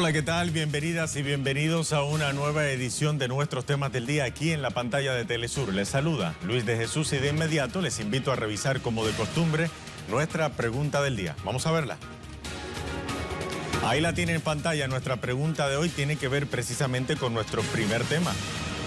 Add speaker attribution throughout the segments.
Speaker 1: Hola, ¿qué tal? Bienvenidas y bienvenidos a una nueva edición de nuestros temas del día aquí en la pantalla de Telesur. Les saluda Luis de Jesús y de inmediato les invito a revisar, como de costumbre, nuestra pregunta del día. Vamos a verla. Ahí la tienen en pantalla. Nuestra pregunta de hoy tiene que ver precisamente con nuestro primer tema.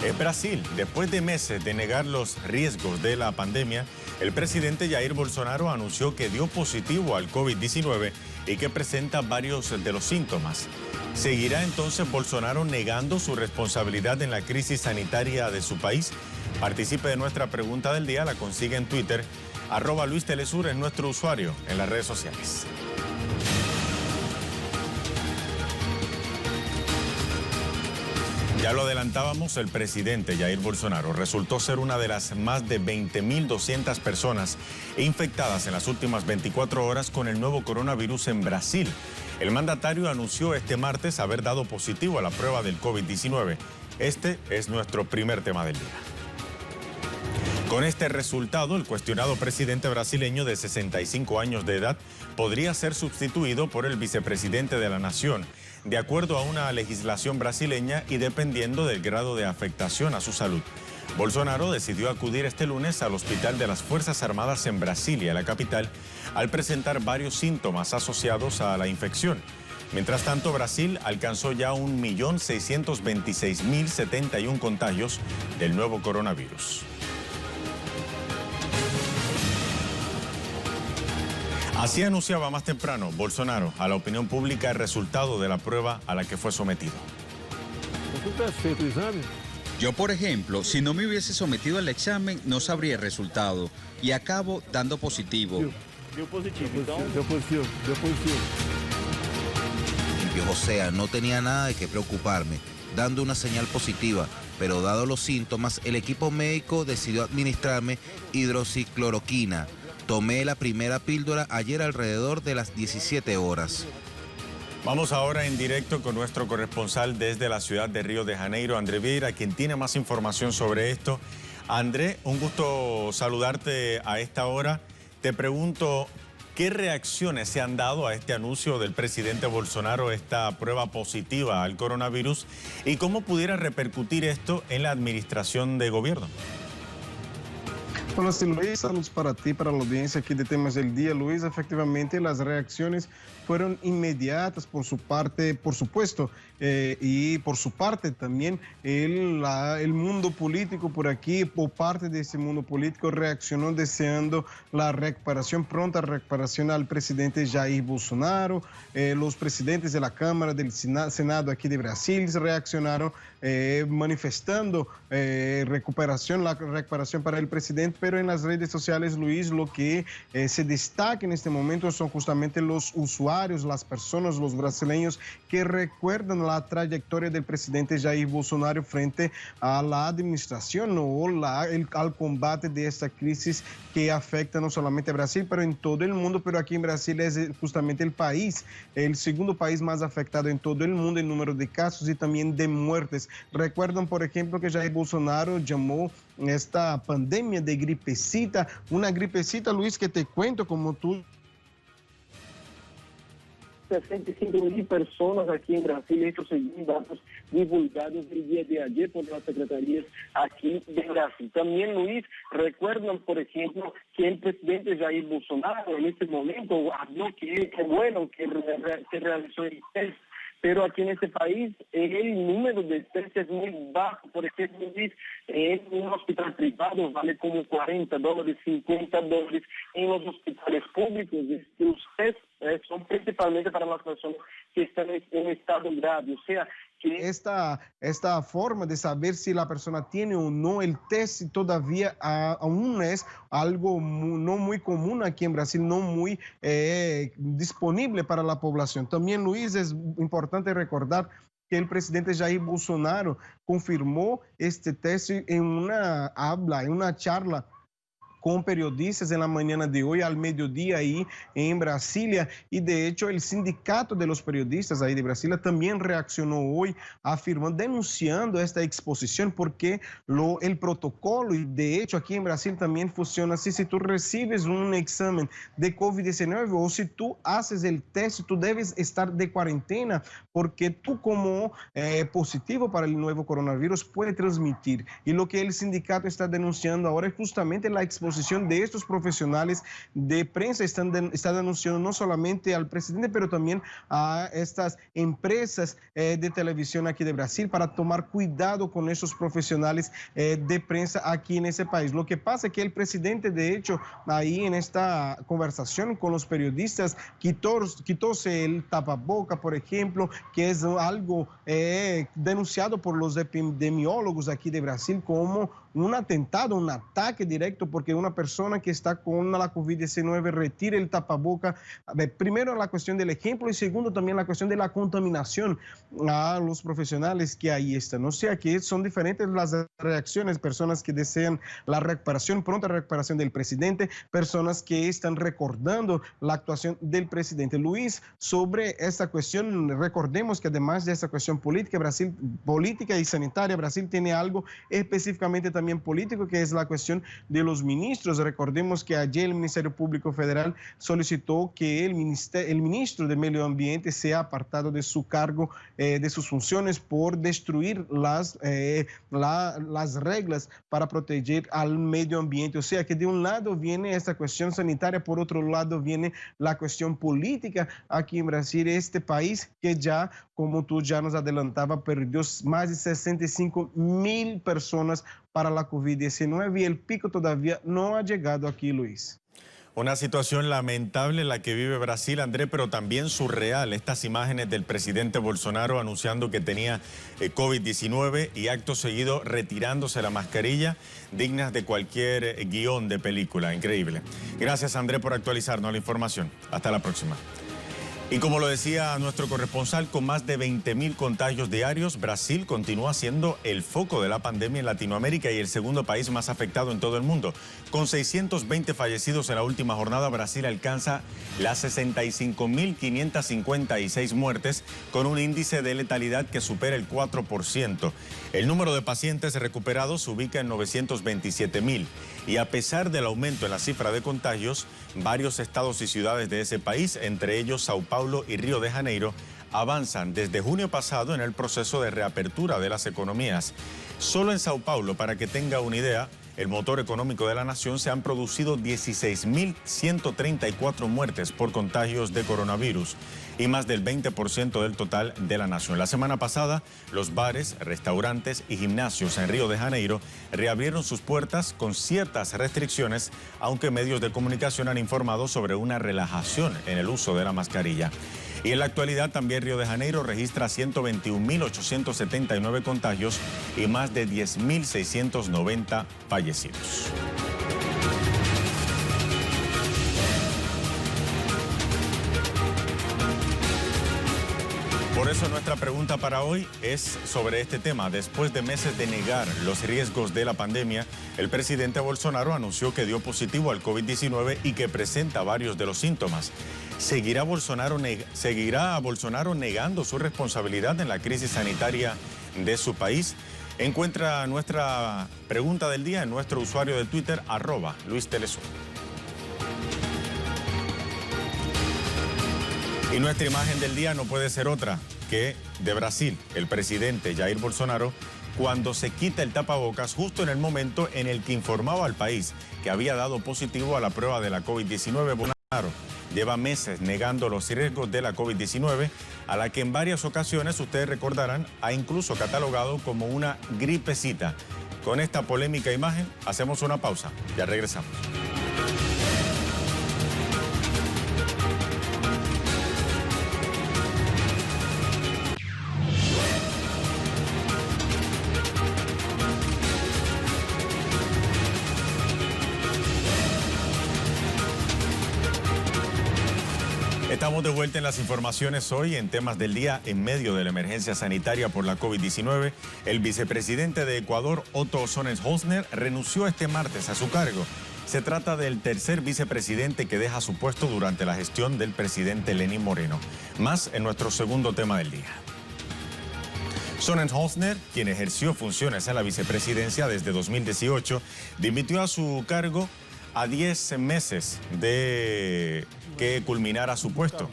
Speaker 1: En Brasil, después de meses de negar los riesgos de la pandemia, el presidente Jair Bolsonaro anunció que dio positivo al COVID-19 y que presenta varios de los síntomas. ¿Seguirá entonces Bolsonaro negando su responsabilidad en la crisis sanitaria de su país? Participe de nuestra pregunta del día, la consigue en Twitter, @LuisTelesur es nuestro usuario en las redes sociales. Ya lo adelantábamos, el presidente Jair Bolsonaro resultó ser una de las más de 20.200 personas infectadas en las últimas 24 horas con el nuevo coronavirus en Brasil. El mandatario anunció este martes haber dado positivo a la prueba del COVID-19. Este es nuestro primer tema del día. Con este resultado, el cuestionado presidente brasileño de 65 años de edad podría ser sustituido por el vicepresidente de la nación, de acuerdo a una legislación brasileña y dependiendo del grado de afectación a su salud. Bolsonaro decidió acudir este lunes al Hospital de las Fuerzas Armadas en Brasilia, la capital, al presentar varios síntomas asociados a la infección. Mientras tanto, Brasil alcanzó ya 1.626.071 contagios del nuevo coronavirus. Así anunciaba más temprano Bolsonaro a la opinión pública el resultado de la prueba a la que fue sometido.
Speaker 2: Yo, por ejemplo, si no me hubiese sometido al examen, no sabría el resultado y acabo dando positivo.
Speaker 3: Dio positivo.
Speaker 4: O sea, no tenía nada de qué preocuparme, dando una señal positiva, pero dado los síntomas, el equipo médico decidió administrarme hidroxicloroquina. Tomé la primera píldora ayer alrededor de las 17 horas.
Speaker 1: Vamos ahora en directo con nuestro corresponsal desde la ciudad de Río de Janeiro, André Vieira, quien tiene más información sobre esto. André, un gusto saludarte a esta hora. Te pregunto, ¿qué reacciones se han dado a este anuncio del presidente Bolsonaro, esta prueba positiva al coronavirus, y cómo pudiera repercutir esto en la administración de gobierno?
Speaker 5: Bueno, sí, Luis, saludos para ti, para la audiencia aquí de Temas del Día. Luis, efectivamente las reacciones fueron inmediatas por su parte, por supuesto, y por su parte también el mundo político por aquí, o parte de ese mundo político, reaccionó deseando la recuperación, pronta recuperación al presidente Jair Bolsonaro. Los presidentes de la Cámara, del Senado aquí de Brasil reaccionaron manifestando la recuperación para el presidente, pero en las redes sociales, Luis, lo que se destaca en este momento son justamente los usuarios, las personas, los brasileños que recuerdan la trayectoria del presidente Jair Bolsonaro frente a la administración o al combate de esta crisis que afecta no solamente a Brasil, pero en todo el mundo. Pero aquí en Brasil es justamente el segundo país más afectado en todo el mundo en número de casos y también de muertes. Recuerdan, por ejemplo, que Jair Bolsonaro llamó esta pandemia de gripecita, una gripecita, Luis, que te cuento como tú.
Speaker 3: 65.000 personas aquí en Brasil, estos son datos divulgados el día de ayer por las secretarías aquí de Brasil. También, Luis, recuerdan, por ejemplo, que el presidente Jair Bolsonaro en este momento habló que bueno que se realizó el test, pero aquí en este país el número de test es muy bajo. Por ejemplo, Luis, en un hospital privado vale como $40, $50. En los hospitales públicos, los test son principalmente para las personas que están en estado grave, o sea, que
Speaker 5: esta forma de saber si la persona tiene o no el test todavía aún es algo no muy común aquí en Brasil, no muy disponible para la población. También, Luis, es importante recordar que el presidente Jair Bolsonaro confirmó este test en una charla con periodistas en la mañana de hoy al mediodía ahí en Brasilia, y de hecho el sindicato de los periodistas ahí de Brasilia también reaccionó hoy afirmando, denunciando esta exposición, porque el protocolo, y de hecho aquí en Brasil también funciona así: si tú recibes un examen de COVID-19 o si tú haces el test, tú debes estar de cuarentena, porque tú como positivo para el nuevo coronavirus puede transmitir. Y lo que el sindicato está denunciando ahora es justamente la exposición de estos profesionales de prensa. Está denunciando no solamente al presidente, pero también a estas empresas de televisión aquí de Brasil para tomar cuidado con esos profesionales de prensa aquí en ese país. Lo que pasa es que el presidente, de hecho, ahí en esta conversación con los periodistas, quitóse el tapaboca, por ejemplo, que es algo denunciado por los epidemiólogos aquí de Brasil como un atentado, un ataque directo, porque una persona que está con la COVID-19 retira el tapaboca. Primero la cuestión del ejemplo, y segundo también la cuestión de la contaminación a los profesionales que ahí están. O sea que son diferentes las reacciones: personas que desean la recuperación, pronta recuperación del presidente, personas que están recordando la actuación del presidente. Luis, sobre esta cuestión, recordemos que además de esta cuestión política y sanitaria, Brasil tiene algo específicamente también político, que es la cuestión de los ministros. Recordemos que ayer el Ministerio Público Federal solicitó que el ministro de Medio Ambiente sea apartado de su cargo, de sus funciones, por destruir las reglas para proteger al medio ambiente. O sea que de un lado viene esta cuestión sanitaria, por otro lado viene la cuestión política aquí en Brasil, este país que ya, como tú ya nos adelantaba, perdió más de 65,000 personas para la COVID-19 y el pico todavía no ha llegado aquí, Luis.
Speaker 1: Una situación lamentable la que vive Brasil, André, pero también surreal. Estas imágenes del presidente Bolsonaro anunciando que tenía COVID-19 y acto seguido retirándose la mascarilla, dignas de cualquier guión de película. Increíble. Gracias, André, por actualizarnos la información. Hasta la próxima. Y como lo decía nuestro corresponsal, con más de 20,000 contagios diarios, Brasil continúa siendo el foco de la pandemia en Latinoamérica y el segundo país más afectado en todo el mundo. Con 620 fallecidos en la última jornada, Brasil alcanza las 65,556 muertes, con un índice de letalidad que supera el 4%. El número de pacientes recuperados se ubica en 927,000. Y a pesar del aumento en la cifra de contagios, varios estados y ciudades de ese país, entre ellos Sao Paulo y Río de Janeiro, avanzan desde junio pasado en el proceso de reapertura de las economías. Solo en Sao Paulo, para que tenga una idea, el motor económico de la nación, se han producido 16,134 muertes por contagios de coronavirus y más del 20% del total de la nación. La semana pasada, los bares, restaurantes y gimnasios en Río de Janeiro reabrieron sus puertas con ciertas restricciones, aunque medios de comunicación han informado sobre una relajación en el uso de la mascarilla. Y en la actualidad también Río de Janeiro registra 121,879 contagios y más de 10,690 fallecidos. Por eso nuestra pregunta para hoy es sobre este tema. Después de meses de negar los riesgos de la pandemia, el presidente Bolsonaro anunció que dio positivo al COVID-19 y que presenta varios de los síntomas. ¿Seguirá Bolsonaro negando su responsabilidad en la crisis sanitaria de su país? Encuentra nuestra pregunta del día en nuestro usuario de Twitter, @LuisTelesur. Y nuestra imagen del día no puede ser otra que de Brasil, el presidente Jair Bolsonaro, cuando se quita el tapabocas justo en el momento en el que informaba al país que había dado positivo a la prueba de la COVID-19. Bolsonaro lleva meses negando los riesgos de la COVID-19, a la que en varias ocasiones, ustedes recordarán, ha incluso catalogado como una gripecita. Con esta polémica imagen, hacemos una pausa. Ya regresamos. Estamos de vuelta en las informaciones hoy en temas del día. En medio de la emergencia sanitaria por la COVID-19, el vicepresidente de Ecuador, Otto Sonnes Hössner, renunció este martes a su cargo. Se trata del tercer vicepresidente que deja su puesto durante la gestión del presidente Lenín Moreno. Más en nuestro segundo tema del día. Sonnenholzner, quien ejerció funciones en la vicepresidencia desde 2018, dimitió a su cargo a 10 meses de que culminara su puesto.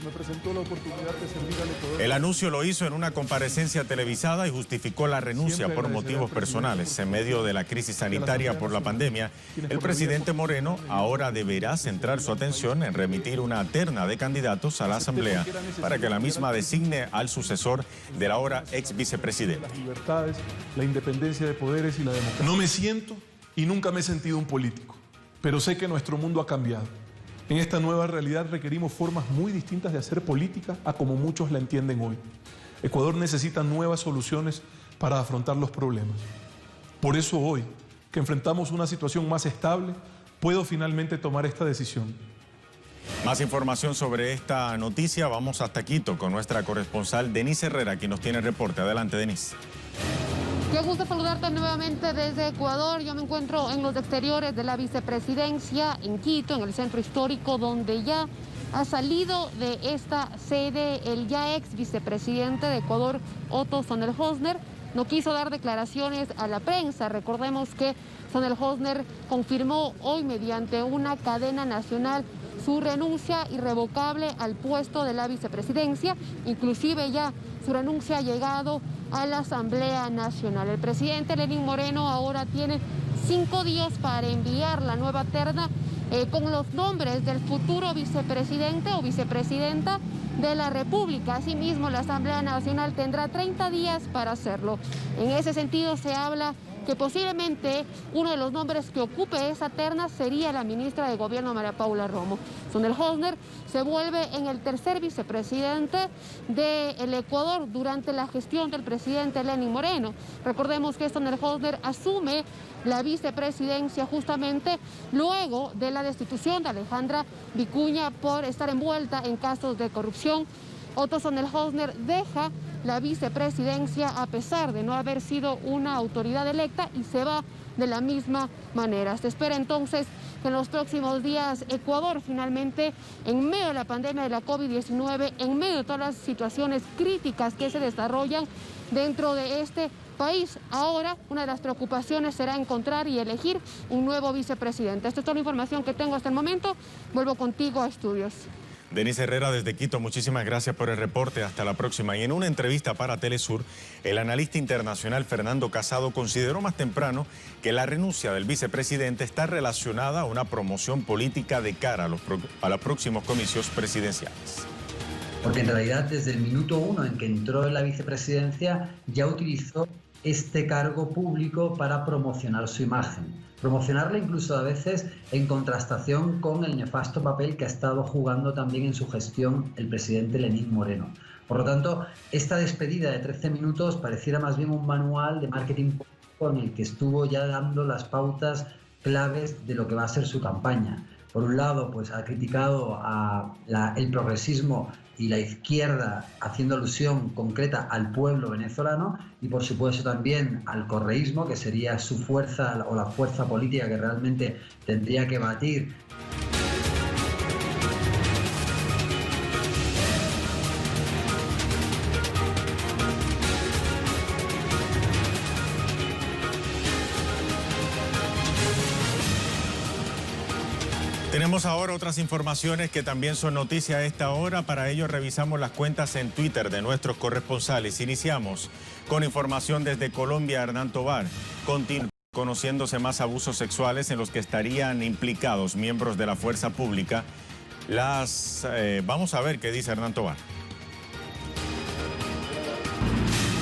Speaker 6: Me presentó la oportunidad de servir al Ecuador.
Speaker 1: El anuncio lo hizo en una comparecencia televisada y justificó la renuncia por motivos personales. En medio de la crisis sanitaria por la pandemia, el presidente Moreno ahora deberá centrar su atención en remitir una terna de candidatos a la Asamblea para que la misma designe al sucesor del ahora ex vicepresidente.
Speaker 6: Las libertades, la independencia de poderes y la democracia. No me siento y nunca me he sentido un político, pero sé que nuestro mundo ha cambiado. En esta nueva realidad requerimos formas muy distintas de hacer política a como muchos la entienden hoy. Ecuador necesita nuevas soluciones para afrontar los problemas. Por eso hoy, que enfrentamos una situación más estable, puedo finalmente tomar esta decisión.
Speaker 1: Más información sobre esta noticia, vamos hasta Quito con nuestra corresponsal Denise Herrera, quien nos tiene el reporte. Adelante, Denise.
Speaker 7: Qué gusto saludarte nuevamente desde Ecuador. Yo me encuentro en los exteriores de la vicepresidencia en Quito, en el centro histórico, donde ya ha salido de esta sede el ya ex vicepresidente de Ecuador, Otto Sonnenholzner. No quiso dar declaraciones a la prensa. Recordemos que Sonnenholzner confirmó hoy mediante una cadena nacional su renuncia irrevocable al puesto de la vicepresidencia. Inclusive ya su renuncia ha llegado a la Asamblea Nacional. El presidente Lenín Moreno ahora tiene 5 días para enviar la nueva terna con los nombres del futuro vicepresidente o vicepresidenta de la República. Asimismo, la Asamblea Nacional tendrá 30 días para hacerlo. En ese sentido, se habla que posiblemente uno de los nombres que ocupe esa terna sería la ministra de Gobierno, María Paula Romo. Sonnenholzner se vuelve en el tercer vicepresidente del Ecuador durante la gestión del presidente Lenín Moreno. Recordemos que Sonnenholzner asume la vicepresidencia justamente luego de la destitución de Alejandra Vicuña por estar envuelta en casos de corrupción. Otto Sonnenholzner deja la vicepresidencia a pesar de no haber sido una autoridad electa y se va de la misma manera. Se espera entonces que en los próximos días Ecuador finalmente, en medio de la pandemia de la COVID-19, en medio de todas las situaciones críticas que se desarrollan dentro de este país, ahora una de las preocupaciones será encontrar y elegir un nuevo vicepresidente. Esta es toda la información que tengo hasta el momento. Vuelvo contigo a estudios.
Speaker 1: Denise Herrera desde Quito, muchísimas gracias por el reporte. Hasta la próxima. Y en una entrevista para Telesur, el analista internacional Fernando Casado consideró más temprano que la renuncia del vicepresidente está relacionada a una promoción política de cara a los próximos comicios presidenciales.
Speaker 8: Porque en realidad desde el minuto 1 en que entró en la vicepresidencia ya utilizó este cargo público para promocionar su imagen. Promocionarla incluso a veces en contrastación con el nefasto papel que ha estado jugando también en su gestión el presidente Lenín Moreno. Por lo tanto, esta despedida de 13 minutos pareciera más bien un manual de marketing con el que estuvo ya dando las pautas claves de lo que va a ser su campaña. Por un lado, pues ha criticado el progresismo y la izquierda haciendo alusión concreta al pueblo venezolano y por supuesto también al correísmo, que sería su fuerza o la fuerza política que realmente tendría que batir.
Speaker 1: Tenemos ahora otras informaciones que también son noticia a esta hora. Para ello revisamos las cuentas en Twitter de nuestros corresponsales. Iniciamos con información desde Colombia. Hernán Tovar continúa conociéndose más abusos sexuales en los que estarían implicados miembros de la fuerza pública. Vamos a ver qué dice Hernán Tovar.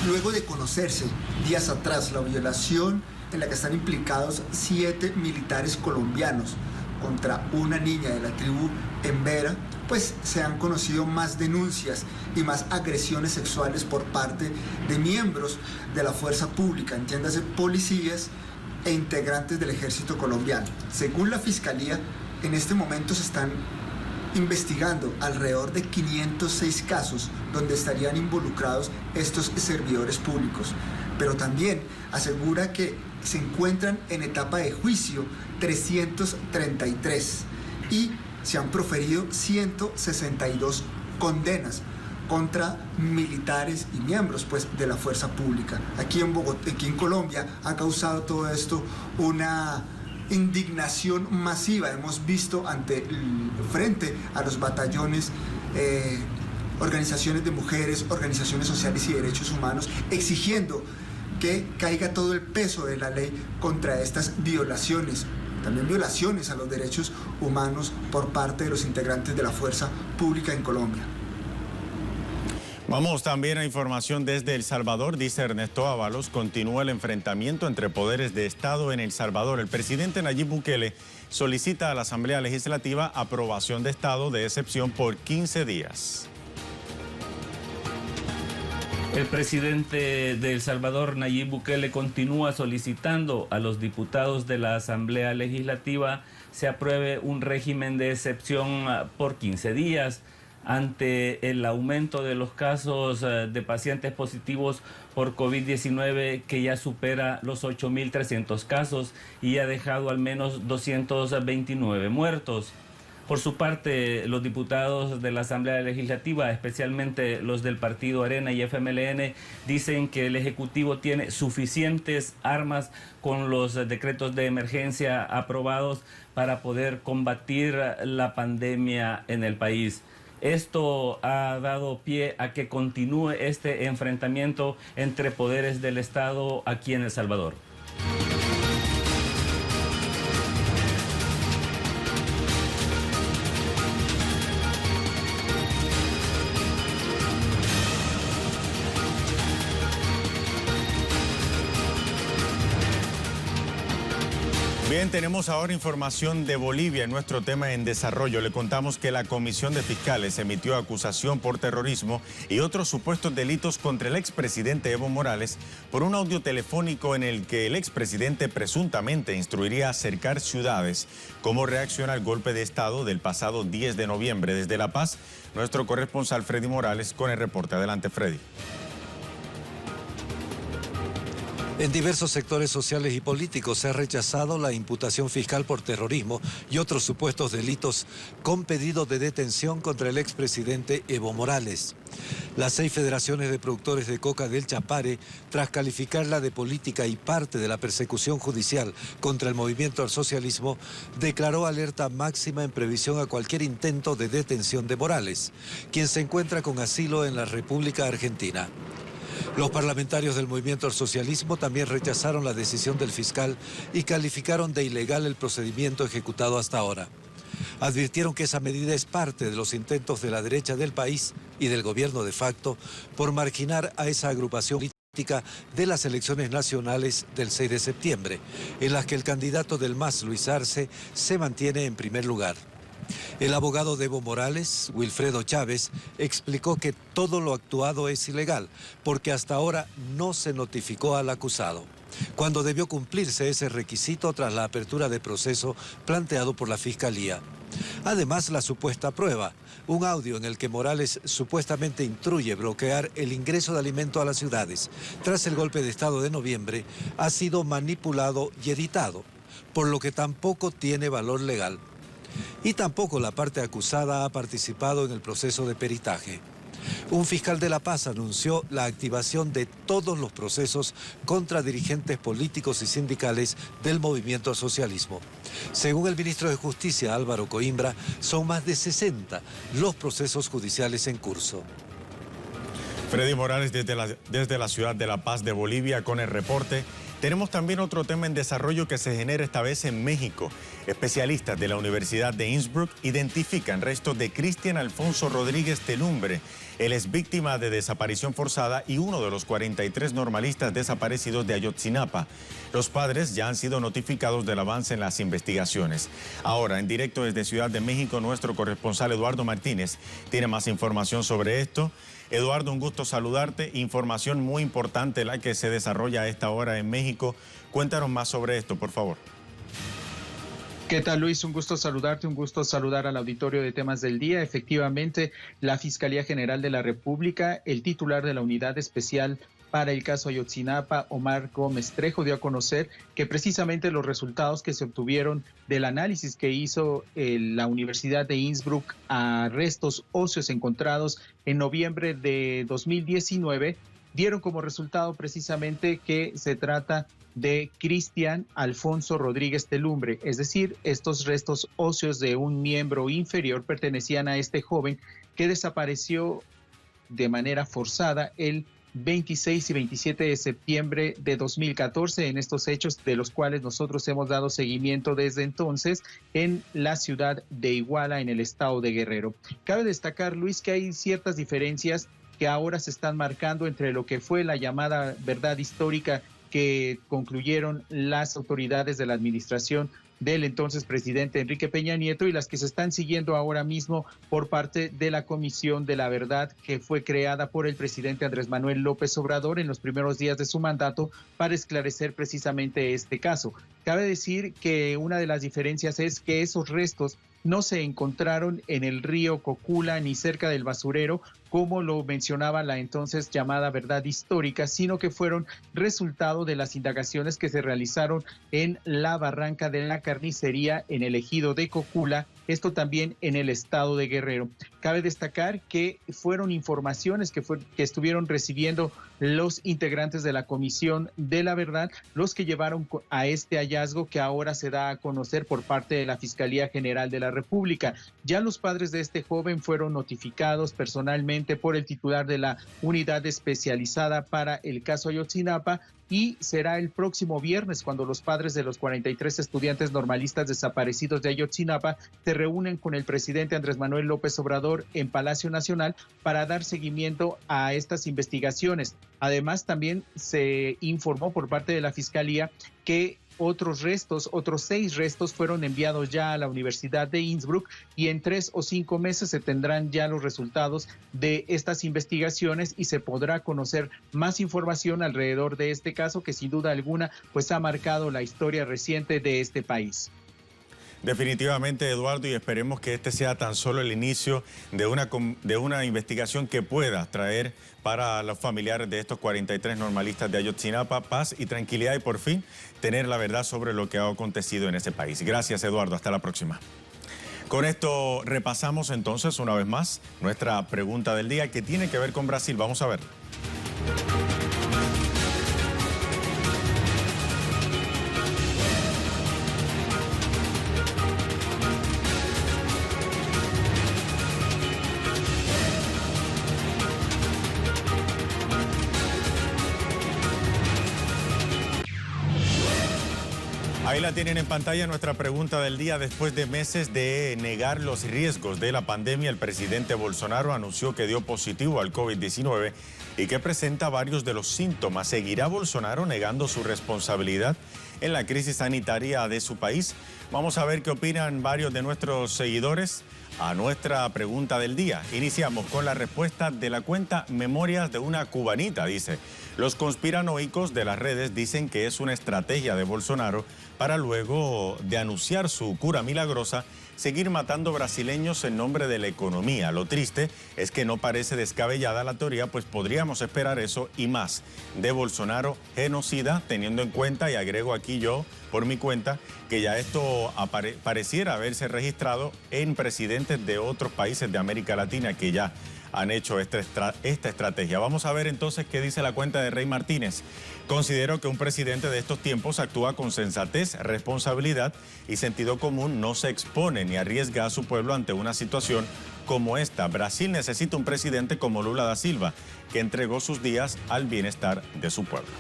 Speaker 9: Luego de conocerse días atrás la violación en la que están implicados 7 militares colombianos contra una niña de la tribu Embera, pues se han conocido más denuncias y más agresiones sexuales por parte de miembros de la fuerza pública, entiéndase policías e integrantes del ejército colombiano. Según la Fiscalía, en este momento se están investigando alrededor de 506 casos donde estarían involucrados estos servidores públicos, pero también asegura que se encuentran en etapa de juicio 333 y se han proferido 162 condenas contra militares y miembros pues, de la fuerza pública. Aquí en Bogotá, aquí en Colombia ha causado todo esto una indignación masiva. Hemos visto frente a los batallones organizaciones de mujeres, organizaciones sociales y derechos humanos exigiendo que caiga todo el peso de la ley contra estas violaciones, también violaciones a los derechos humanos por parte de los integrantes de la fuerza pública en Colombia.
Speaker 1: Vamos también a información desde El Salvador. Dice Ernesto Ábalos, continúa el enfrentamiento entre poderes de Estado en El Salvador. El presidente Nayib Bukele solicita a la Asamblea Legislativa aprobación de estado de excepción por 15 días.
Speaker 10: El presidente de El Salvador, Nayib Bukele, continúa solicitando a los diputados de la Asamblea Legislativa se apruebe un régimen de excepción por 15 días. Ante el aumento de los casos de pacientes positivos por COVID-19 que ya supera los 8.300 casos y ha dejado al menos 229 muertos. Por su parte, los diputados de la Asamblea Legislativa, especialmente los del partido Arena y FMLN, dicen que el Ejecutivo tiene suficientes armas con los decretos de emergencia aprobados para poder combatir la pandemia en el país. Esto ha dado pie a que continúe este enfrentamiento entre poderes del Estado aquí en El Salvador.
Speaker 1: Bien, tenemos ahora información de Bolivia en nuestro tema en desarrollo. Le contamos que la Comisión de Fiscales emitió acusación por terrorismo y otros supuestos delitos contra el expresidente Evo Morales por un audio telefónico en el que el expresidente presuntamente instruiría a cercar ciudades como reacción al golpe de Estado del pasado 10 de noviembre. Desde La Paz, nuestro corresponsal Freddy Morales con el reporte. Adelante, Freddy.
Speaker 11: En diversos sectores sociales y políticos se ha rechazado la imputación fiscal por terrorismo y otros supuestos delitos con pedido de detención contra el expresidente Evo Morales. Las 6 federaciones de productores de coca del Chapare, tras calificarla de política y parte de la persecución judicial contra el movimiento al socialismo, declaró alerta máxima en previsión a cualquier intento de detención de Morales, quien se encuentra con asilo en la República Argentina. Los parlamentarios del movimiento al socialismo también rechazaron la decisión del fiscal y calificaron de ilegal el procedimiento ejecutado hasta ahora. Advirtieron que esa medida es parte de los intentos de la derecha del país y del gobierno de facto por marginar a esa agrupación política de las elecciones nacionales del 6 de septiembre, en las que el candidato del MAS, Luis Arce, se mantiene en primer lugar. El abogado de Evo Morales, Wilfredo Chávez, explicó que todo lo actuado es ilegal porque hasta ahora no se notificó al acusado, cuando debió cumplirse ese requisito tras la apertura de proceso planteado por la Fiscalía. Además, la supuesta prueba, un audio en el que Morales supuestamente instruye bloquear el ingreso de alimento a las ciudades tras el golpe de Estado de noviembre, ha sido manipulado y editado, por lo que tampoco tiene valor legal. Y tampoco la parte acusada ha participado en el proceso de peritaje. Un fiscal de La Paz anunció la activación de todos los procesos contra dirigentes políticos y sindicales del movimiento al socialismo. Según el ministro de Justicia, Álvaro Coimbra, son más de 60 los procesos judiciales en curso.
Speaker 1: Freddy Morales desde la ciudad de La Paz de Bolivia con el reporte. Tenemos también otro tema en desarrollo que se genera esta vez en México. Especialistas de la Universidad de Innsbruck identifican restos de Cristian Alfonso Rodríguez Telumbre. Él es víctima de desaparición forzada y uno de los 43 normalistas desaparecidos de Ayotzinapa. Los padres ya han sido notificados del avance en las investigaciones. Ahora, en directo desde Ciudad de México, nuestro corresponsal Eduardo Martínez tiene más información sobre esto. Eduardo, un gusto saludarte. Información muy importante la que se desarrolla a esta hora en México. Cuéntanos más sobre esto, por favor.
Speaker 12: ¿Qué tal, Luis? Un gusto saludarte, un gusto saludar al auditorio de Temas del Día. Efectivamente, la Fiscalía General de la República, el titular de la Unidad Especial para el caso Ayotzinapa, Omar Gómez Trejo, dio a conocer que precisamente los resultados que se obtuvieron del análisis que hizo la Universidad de Innsbruck a restos óseos encontrados en noviembre de 2019 dieron como resultado precisamente que se trata de Cristian Alfonso Rodríguez Telumbre, es decir, estos restos óseos de un miembro inferior pertenecían a este joven que desapareció de manera forzada el 26 y 27 de septiembre de 2014 en estos hechos de los cuales nosotros hemos dado seguimiento desde entonces en la ciudad de Iguala, en el estado de Guerrero. Cabe destacar, Luis, que hay ciertas diferencias que ahora se están marcando entre lo que fue la llamada verdad histórica que concluyeron las autoridades de la administración del entonces presidente Enrique Peña Nieto y las que se están siguiendo ahora mismo por parte de la Comisión de la Verdad que fue creada por el presidente Andrés Manuel López Obrador en los primeros días de su mandato para esclarecer precisamente este caso. Cabe decir que una de las diferencias es que esos restos no se encontraron en el río Cocula ni cerca del basurero, como lo mencionaba la entonces llamada verdad histórica, sino que fueron resultado de las indagaciones que se realizaron en la barranca de la carnicería en el ejido de Cocula, esto también en el estado de Guerrero. Cabe destacar que fueron informaciones que estuvieron recibiendo los integrantes de la Comisión de la Verdad los que llevaron a este hallazgo que ahora se da a conocer por parte de la Fiscalía General de la República. Ya los padres de este joven fueron notificados personalmente por el titular de la unidad especializada para el caso Ayotzinapa y será el próximo viernes cuando los padres de los 43 estudiantes normalistas desaparecidos de Ayotzinapa se reúnen con el presidente Andrés Manuel López Obrador en Palacio Nacional para dar seguimiento a estas investigaciones. Además, también se informó por parte de la Fiscalía que otros 6 restos fueron enviados ya a la Universidad de Innsbruck y en 3 o 5 meses se tendrán ya los resultados de estas investigaciones y se podrá conocer más información alrededor de este caso que sin duda alguna pues ha marcado la historia reciente de este país.
Speaker 1: Definitivamente, Eduardo, y esperemos que este sea tan solo el inicio de una investigación que pueda traer para los familiares de estos 43 normalistas de Ayotzinapa paz y tranquilidad y por fin tener la verdad sobre lo que ha acontecido en ese país. Gracias, Eduardo. Hasta la próxima. Con esto repasamos entonces una vez más nuestra pregunta del día que tiene que ver con Brasil. Vamos a ver. Ahí la tienen en pantalla nuestra pregunta del día. Después de meses de negar los riesgos de la pandemia, el presidente Bolsonaro anunció que dio positivo al COVID-19 y que presenta varios de los síntomas. ¿Seguirá Bolsonaro negando su responsabilidad en la crisis sanitaria de su país? Vamos a ver qué opinan varios de nuestros seguidores a nuestra pregunta del día. Iniciamos con la respuesta de la cuenta Memorias de una Cubanita. Dice: los conspiranoicos de las redes dicen que es una estrategia de Bolsonaro para luego de anunciar su cura milagrosa, seguir matando brasileños en nombre de la economía. Lo triste es que no parece descabellada la teoría, pues podríamos esperar eso y más de Bolsonaro genocida, teniendo en cuenta, y agrego aquí yo por mi cuenta, que ya esto pareciera haberse registrado en presidentes de otros países de América Latina que ya han hecho esta estrategia. Vamos a ver entonces qué dice la cuenta de Rey Martínez. Considero que un presidente de estos tiempos actúa con sensatez, responsabilidad y sentido común, no se expone ni arriesga a su pueblo ante una situación como esta. Brasil necesita un presidente como Lula da Silva, que entregó sus días al bienestar de su pueblo.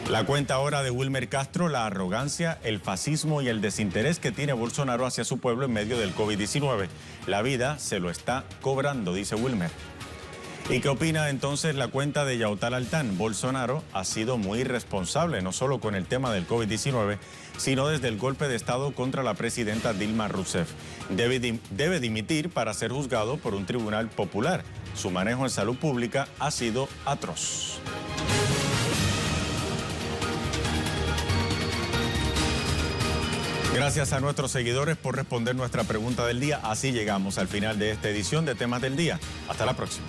Speaker 1: La cuenta ahora de Wilmer Castro: la arrogancia, el fascismo y el desinterés que tiene Bolsonaro hacia su pueblo en medio del COVID-19. La vida se lo está cobrando, dice Wilmer. ¿Y qué opina entonces la cuenta de Yautal Altán? Bolsonaro ha sido muy irresponsable, no solo con el tema del COVID-19, sino desde el golpe de Estado contra la presidenta Dilma Rousseff. Debe dimitir para ser juzgado por un tribunal popular. Su manejo en salud pública ha sido atroz. Gracias a nuestros seguidores por responder nuestra pregunta del día. Así llegamos al final de esta edición de Temas del Día. Hasta la próxima.